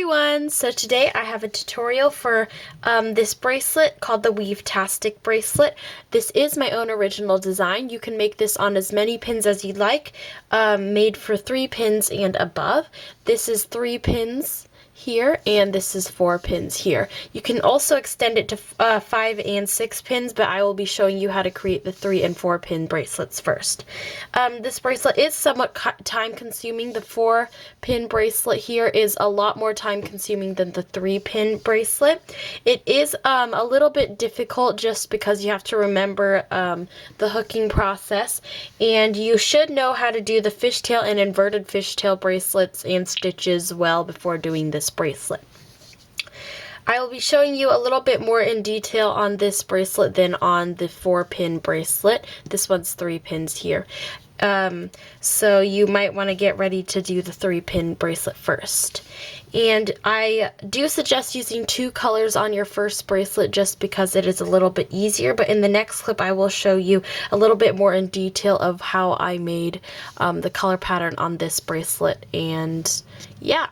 everyone! So today I have a tutorial for this bracelet called the Weavetastic bracelet. This is my own original design. You can make this on as many pins as you'd like, made for 3 pins and above. This is 3 pins here, and this is 4 pins here. You can also extend it to 5 and 6 pins, but I will be showing you how to create the 3 and 4 pin bracelets first. This bracelet is somewhat time consuming. The 4 pin bracelet here is a lot more time consuming than the 3 pin bracelet. It is a little bit difficult just because you have to remember the hooking process, and you should know how to do the fishtail and inverted fishtail bracelets and stitches well before doing this bracelet. I will be showing you a little bit more in detail on this bracelet than on the 4 pin bracelet. This one's 3 pins here. So you might want to get ready to do the 3 pin bracelet first. And I do suggest using 2 colors on your first bracelet just because it is a little bit easier, but in the next clip I will show you a little bit more in detail of how I made the color pattern on this bracelet, and yeah.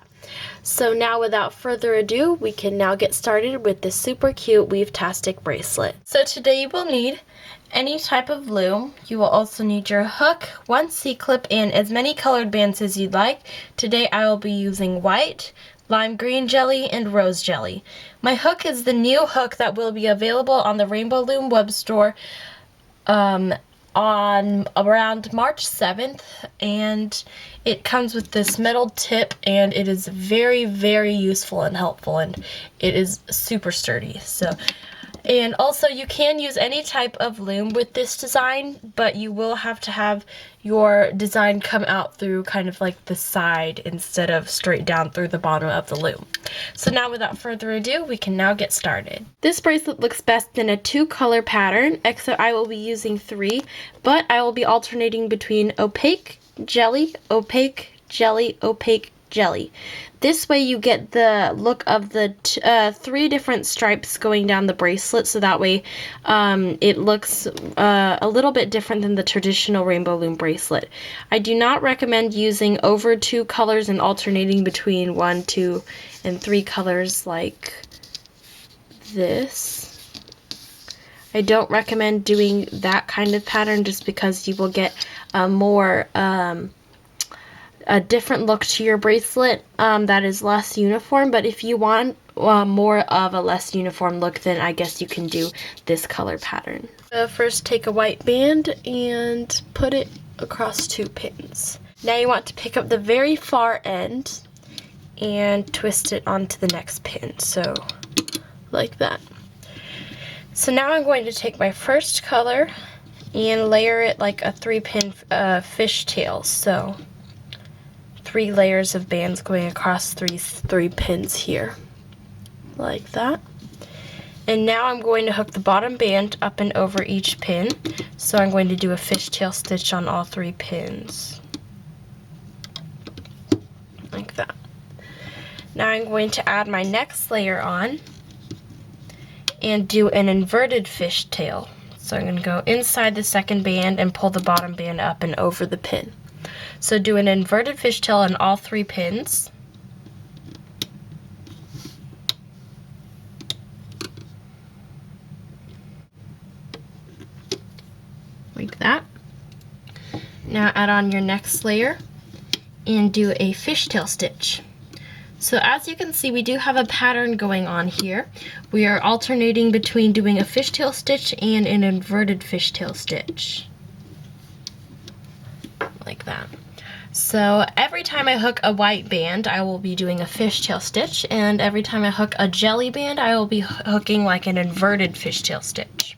So now without further ado, we can now get started with this super cute Weavetastic bracelet. So today you will need any type of loom. You will also need your hook, 1 C-clip, and as many colored bands as you'd like. Today I will be using white, lime green jelly, and rose jelly. My hook is the new hook that will be available on the Rainbow Loom web store on around March 7th, and it comes with this metal tip, and it is very, very useful and helpful, and it is super sturdy. And also you can use any type of loom with this design, but you will have to have your design come out through kind of like the side instead of straight down through the bottom of the loom. So now without further ado, we can now get started. This bracelet looks best in a 2-color pattern, except I will be using 3, but I will be alternating between opaque, jelly, opaque, jelly, opaque, jelly. This way you get the look of the 3 different stripes going down the bracelet, so that way it looks a little bit different than the traditional Rainbow Loom bracelet. I do not recommend using over 2 colors and alternating between 1, 2, and 3 colors like this. I don't recommend doing that kind of pattern just because you will get a different look to your bracelet that is less uniform, but if you want more of a less uniform look, then I guess you can do this color pattern. First take a white band and put it across 2 pins. Now you want to pick up the very far end and twist it onto the next pin, so like that. So now I'm going to take my first color and layer it like a 3-pin fishtail, so 3 layers of bands going across three pins here, like that. And now I'm going to hook the bottom band up and over each pin, so I'm going to do a fishtail stitch on all 3 pins, like that. Now I'm going to add my next layer on and do an inverted fishtail. So I'm going to go inside the second band and pull the bottom band up and over the pin. So do an inverted fishtail on all 3 pins. Like that. Now add on your next layer and do a fishtail stitch. So as you can see, we do have a pattern going on here. We are alternating between doing a fishtail stitch and an inverted fishtail stitch. Like that. So every time I hook a white band, I will be doing a fishtail stitch, and every time I hook a jelly band, I will be hooking like an inverted fishtail stitch.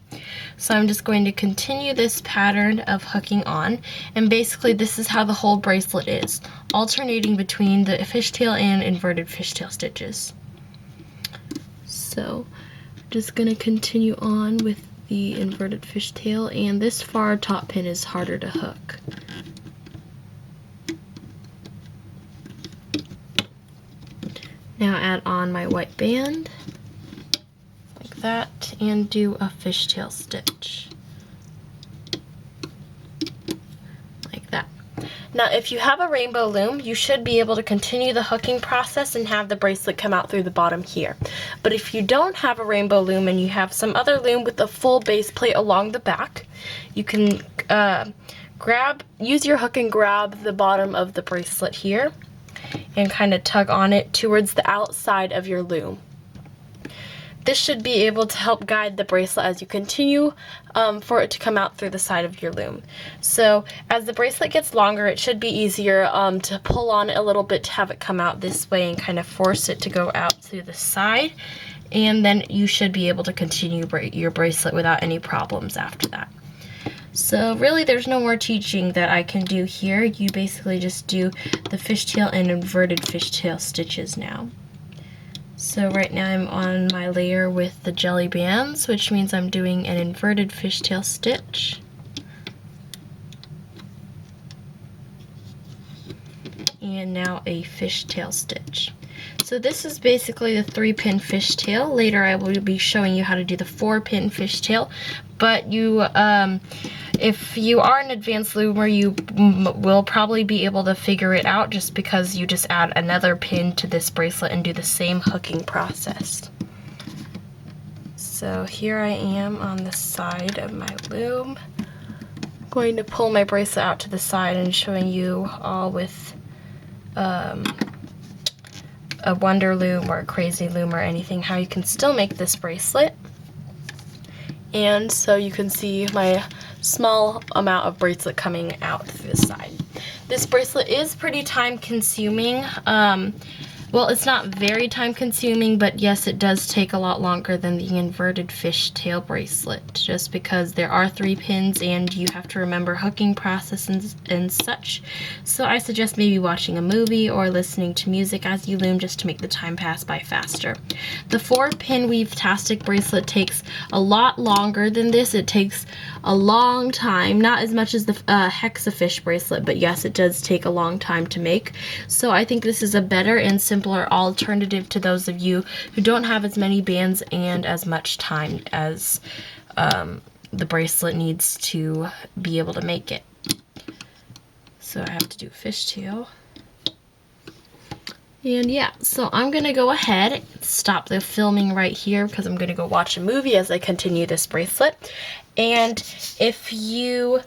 So I'm just going to continue this pattern of hooking on, and basically this is how the whole bracelet is, alternating between the fishtail and inverted fishtail stitches. So I'm just going to continue on with the inverted fishtail, and this far top pin is harder to hook. Now add on my white band, like that, and do a fishtail stitch. Like that. Now, if you have a rainbow loom, you should be able to continue the hooking process and have the bracelet come out through the bottom here. But if you don't have a rainbow loom and you have some other loom with a full base plate along the back, you can use your hook and grab the bottom of the bracelet here and kind of tug on it towards the outside of your loom. This should be able to help guide the bracelet as you continue for it to come out through the side of your loom. So as the bracelet gets longer, it should be easier to pull on it a little bit to have it come out this way and kind of force it to go out through the side. And then you should be able to continue your bracelet without any problems after that. So really there's no more teaching that I can do here. You basically just do the fishtail and inverted fishtail stitches now. So right now I'm on my layer with the jelly bands, which means I'm doing an inverted fishtail stitch. And now a fishtail stitch. So this is basically the 3-pin fishtail. Later I will be showing you how to do the 4-pin fishtail, but if you are an advanced loomer, you will probably be able to figure it out just because you just add another pin to this bracelet and do the same hooking process. So here I am on the side of my loom. I'm going to pull my bracelet out to the side and showing you all with a wonder loom or a crazy loom or anything, how you can still make this bracelet. And so you can see my small amount of bracelet coming out through the side. This bracelet is pretty time consuming. Well, it's not very time consuming, but yes, it does take a lot longer than the inverted fishtail bracelet, just because there are 3 pins and you have to remember hooking processes and such. So I suggest maybe watching a movie or listening to music as you loom just to make the time pass by faster. The 4-pin Weavetastic bracelet takes a lot longer than this. It takes a long time, not as much as the Hexafish bracelet, but yes, it does take a long time to make. So I think this is a better and simpler alternative to those of you who don't have as many bands and as much time as the bracelet needs to be able to make it. So I have to do fishtail. And yeah, so I'm gonna go ahead, stop the filming right here because I'm gonna go watch a movie as I continue this bracelet. And if you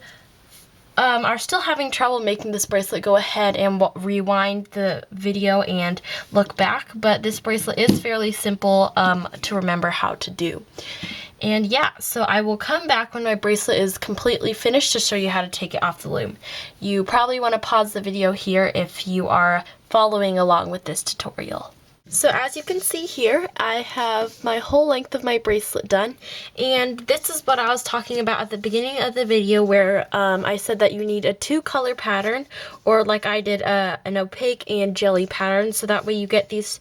are still having trouble making this bracelet, go ahead and rewind the video and look back, but this bracelet is fairly simple to remember how to do. And yeah, so I will come back when my bracelet is completely finished to show you how to take it off the loom. You probably want to pause the video here if you are following along with this tutorial. So as you can see here, I have my whole length of my bracelet done, and this is what I was talking about at the beginning of the video where I said that you need a 2-color pattern, or like I did, an opaque and jelly pattern, so that way you get these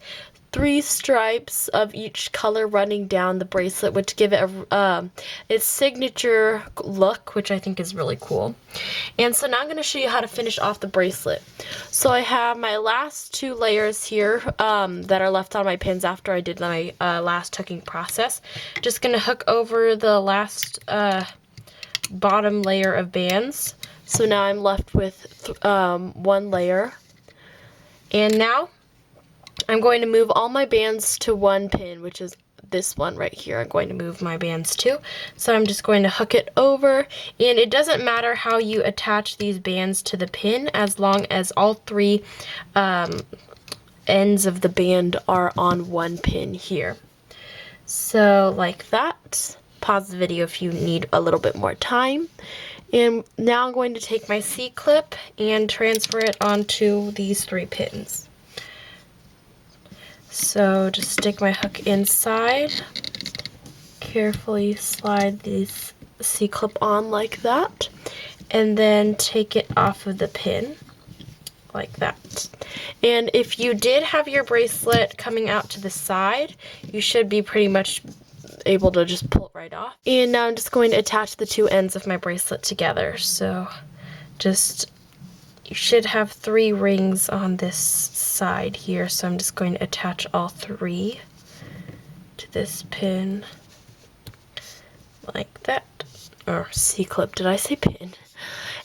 3 stripes of each color running down the bracelet, which give it its signature look, which I think is really cool. And so now I'm going to show you how to finish off the bracelet. So I have my last 2 layers here that are left on my pins after I did my last hooking process. Just going to hook over the last bottom layer of bands. So now I'm left with 1 layer. And now I'm going to move all my bands to 1 pin, which is this one right here. I'm going to move my bands to. So I'm just going to hook it over, and it doesn't matter how you attach these bands to the pin as long as all 3 ends of the band are on 1 pin here. So like that. Pause the video if you need a little bit more time. And now I'm going to take my C-clip and transfer it onto these 3 pins. So just stick my hook inside, carefully slide this C-clip on like that, and then take it off of the pin like that. And if you did have your bracelet coming out to the side, you should be pretty much able to just pull it right off. And now I'm just going to attach the 2 ends of my bracelet together. So you should have 3 rings on this side here, so I'm just going to attach all 3 to this pin like that. Or C-clip, did I say pin?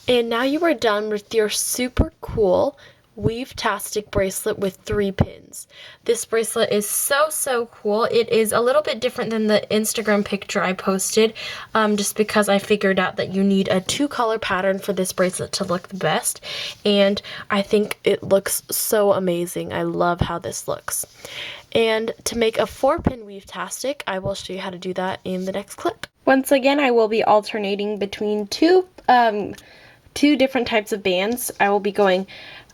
And now you are done with your super cool Weavetastic bracelet with 3 pins. This bracelet is so cool. It is a little bit different than the Instagram picture I posted, just because I figured out that you need a 2-color pattern for this bracelet to look the best, and I think it looks so amazing. I love how this looks. And to make a 4-pin Weavetastic, I will show you how to do that in the next clip. Once again, I will be alternating between two different types of bands. I will be going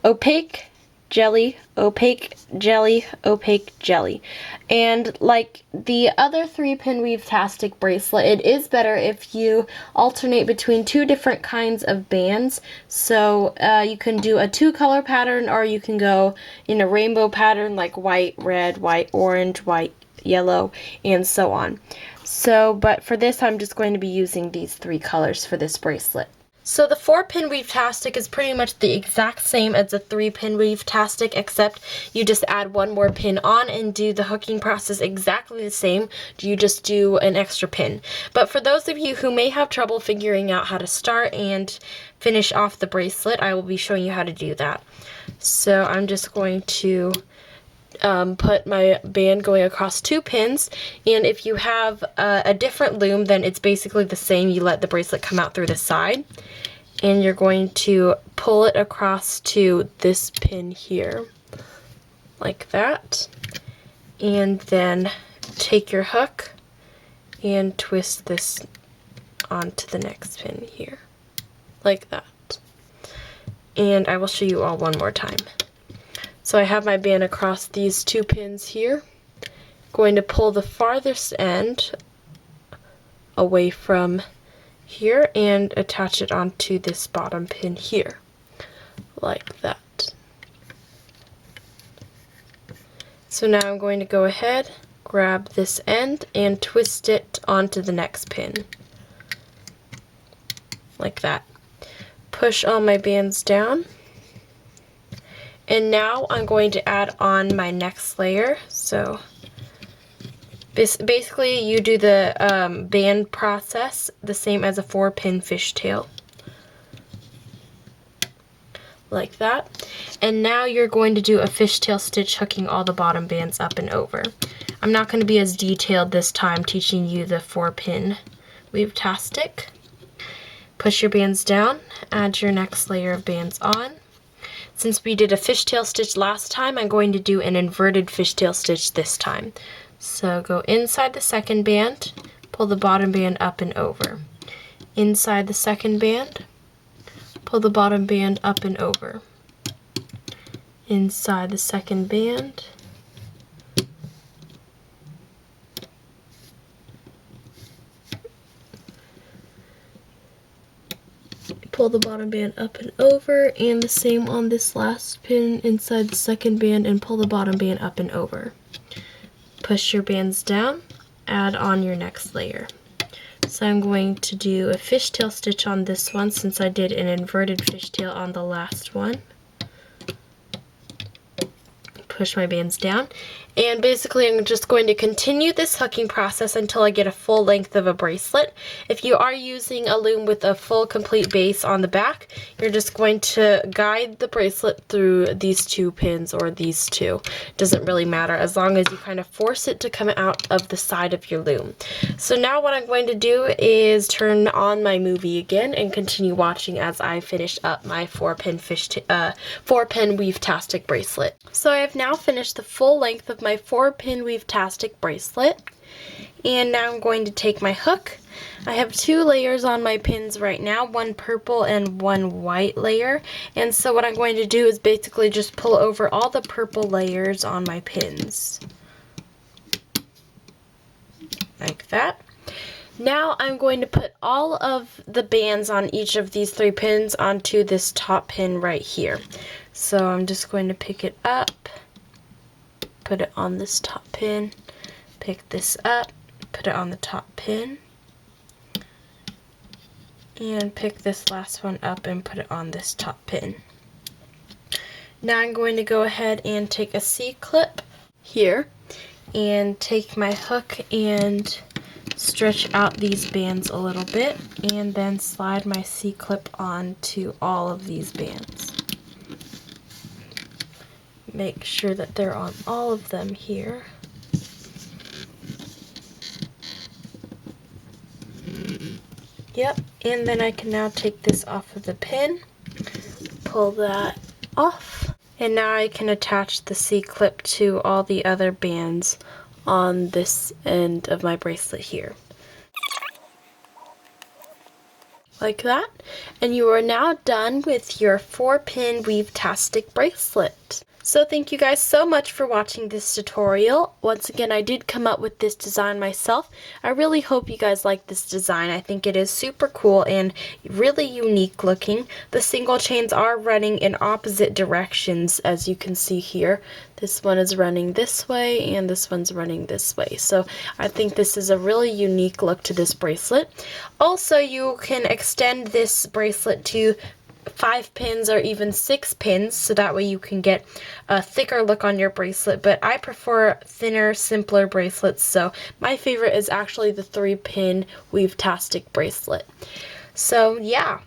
opaque, jelly, opaque, jelly, opaque, jelly. And like the other 3-pin Weavetastic bracelet, it is better if you alternate between 2 different kinds of bands. So you can do a 2-color pattern, or you can go in a rainbow pattern like white, red, white, orange, white, yellow, and so on. So, but for this, I'm just going to be using these 3 colors for this bracelet. So the 4-pin Weavetastic is pretty much the exact same as the 3-pin Weavetastic, except you just add 1 more pin on and do the hooking process exactly the same. You just do an extra pin. But for those of you who may have trouble figuring out how to start and finish off the bracelet, I will be showing you how to do that. So I'm just going to put my band going across 2 pins, and if you have a different loom, then it's basically the same. You let the bracelet come out through the side, and you're going to pull it across to this pin here, like that, and then take your hook and twist this onto the next pin here, like that. And I will show you all one more time. So I have my band across these 2 pins here. Going to pull the farthest end away from here and attach it onto this bottom pin here, like that. So now I'm going to go ahead, grab this end, and twist it onto the next pin, like that. Push all my bands down. And now I'm going to add on my next layer. So basically you do the band process the same as a 4-pin fishtail, like that. And now you're going to do a fishtail stitch hooking all the bottom bands up and over. I'm not going to be as detailed this time teaching you the 4-pin Weavetastic. Push your bands down, add your next layer of bands on. Since we did a fishtail stitch last time, I'm going to do an inverted fishtail stitch this time. So go inside the second band, pull the bottom band up and over. Inside the second band, pull the bottom band up and over. Inside the second band, pull the bottom band up and over, and the same on this last pin inside the second band, and pull the bottom band up and over. Push your bands down, add on your next layer. So I'm going to do a fishtail stitch on this one since I did an inverted fishtail on the last one. Push my bands down, and basically I'm just going to continue this hooking process until I get a full length of a bracelet. If you are using a loom with a full complete base on the back, you're just going to guide the bracelet through these 2 pins or these 2. Doesn't really matter as long as you kind of force it to come out of the side of your loom. So now what I'm going to do is turn on my movie again and continue watching as I finish up my 4-pin 4-pin Weavetastic bracelet. So I have now finished the full length of my 4-pin Weavetastic bracelet, and now I'm going to take my hook. I have 2 layers on my pins right now, 1 purple and 1 white layer, and so what I'm going to do is basically just pull over all the purple layers on my pins, like that. Now I'm going to put all of the bands on each of these 3 pins onto this top pin right here. So I'm just going to pick it up, put it on this top pin, pick this up, put it on the top pin, and pick this last one up and put it on this top pin. Now I'm going to go ahead and take a C-clip here and take my hook and stretch out these bands a little bit and then slide my C-clip onto all of these bands. Make sure that they're on all of them here. Yep, and then I can now take this off of the pin, pull that off, and now I can attach the C-clip to all the other bands on this end of my bracelet here. Like that, and you are now done with your 4-pin Weavetastic bracelet. So thank you guys so much for watching this tutorial. Once again, I did come up with this design myself. I really hope you guys like this design. I think it is super cool and really unique looking. The single chains are running in opposite directions, as you can see here. This one is running this way and this one's running this way. So I think this is a really unique look to this bracelet. Also, you can extend this bracelet to 5 pins or even 6 pins, so that way you can get a thicker look on your bracelet, but I prefer thinner, simpler bracelets, so my favorite is actually the 3-pin Weavetastic bracelet. So yeah.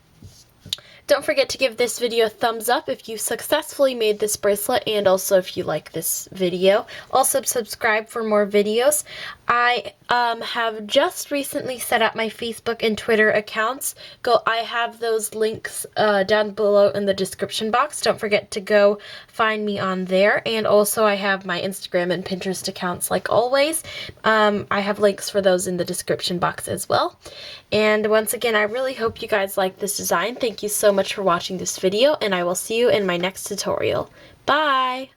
Don't forget to give this video a thumbs up if you successfully made this bracelet, and also if you like this video. Also subscribe for more videos. I have just recently set up my Facebook and Twitter accounts. I have those links down below in the description box. Don't forget to go find me on there. And also I have my Instagram and Pinterest accounts like always. I have links for those in the description box as well. And once again, I really hope you guys like this design. Thank you so much for watching this video, and I will see you in my next tutorial. Bye!